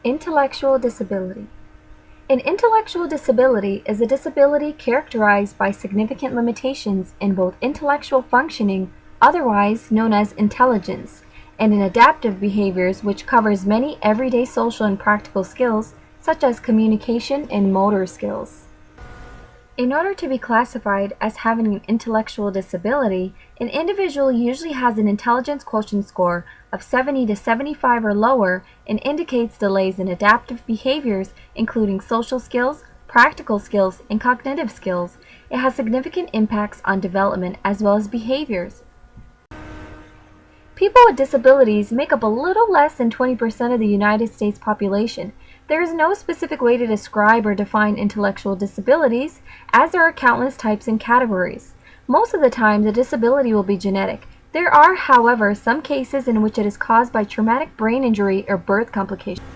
Intellectual disability. An intellectual disability is a disability characterized by significant limitations in both intellectual functioning, otherwise known as intelligence, and in adaptive behaviors, which covers many everyday social and practical skills, such as communication and motor skills. In order to be classified as having an intellectual disability, an individual usually has an intelligence quotient score of 70 to 75 or lower and indicates delays in adaptive behaviors, including social skills, practical skills, and cognitive skills. It has significant impacts on development as well as behaviors. People with disabilities make up a little less than 20% of the United States population. There is no specific way to describe or define intellectual disabilities, as there are countless types and categories. Most of the time, the disability will be genetic. There are, however, some cases in which it is caused by traumatic brain injury or birth complications.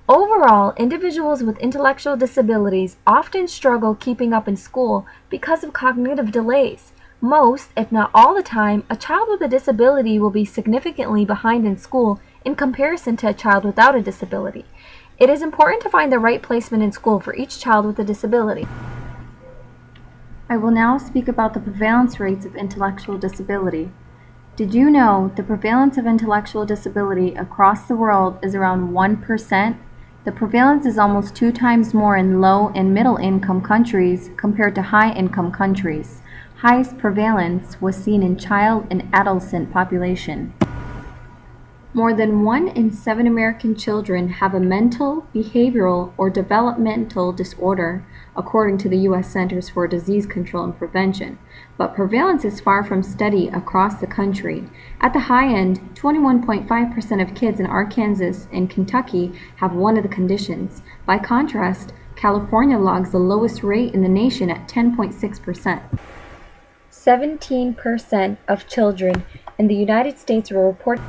Overall, individuals with intellectual disabilities often struggle keeping up in school because of cognitive delays. Most, if not all the time, a child with a disability will be significantly behind in school in comparison to a child without a disability. It is important to find the right placement in school for each child with a disability. I will now speak about the prevalence rates of intellectual disability. Did you know the prevalence of intellectual disability across the world is around 1%? The prevalence is almost 2 times more in low and middle income countries compared to high income countries. Highest prevalence was seen in child and adolescent population. More than 1 in 7 American children have a mental, behavioral, or developmental disorder, according to the U.S. Centers for Disease Control and Prevention, but prevalence is far from steady across the country. At the high end, 21.5% of kids in Arkansas and Kentucky have one of the conditions. By contrast, California logs the lowest rate in the nation at 10.6%. 17% of children in the United States were reported.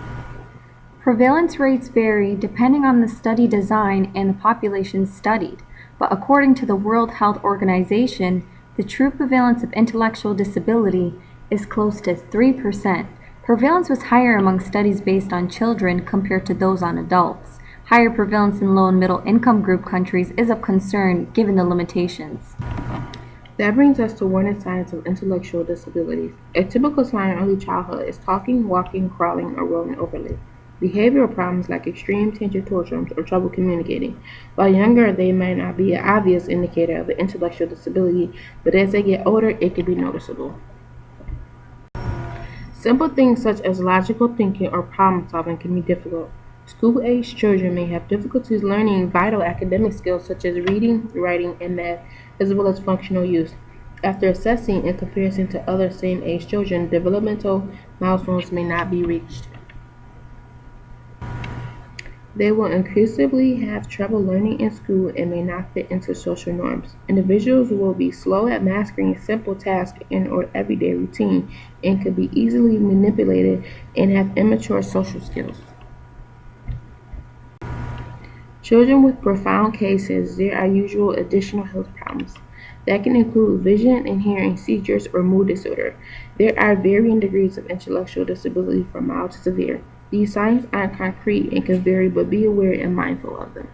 Prevalence rates vary depending on the study design and the population studied, but according to the World Health Organization, the true prevalence of intellectual disability is close to 3%. Prevalence was higher among studies based on children compared to those on adults. Higher prevalence in low and middle income group countries is of concern given the limitations. That brings us to warning signs of intellectual disabilities. A typical sign in early childhood is talking, walking, crawling, or rolling overly. Behavioral problems like extreme attention tantrums or trouble communicating. While younger, they may not be an obvious indicator of an intellectual disability, but as they get older, it can be noticeable. Simple things such as logical thinking or problem solving can be difficult. School-aged children may have difficulties learning vital academic skills such as reading, writing, and math, as well as functional use. After assessing in comparison to other same-age children, developmental milestones may not be reached. They will increasingly have trouble learning in school and may not fit into social norms. Individuals will be slow at mastering simple tasks in or everyday routine and could be easily manipulated and have immature social skills. Children with profound cases, there are usual additional health problems that can include vision and hearing seizures or mood disorder. There are varying degrees of intellectual disability from mild to severe. These signs aren't concrete and can vary, but be aware and mindful of them.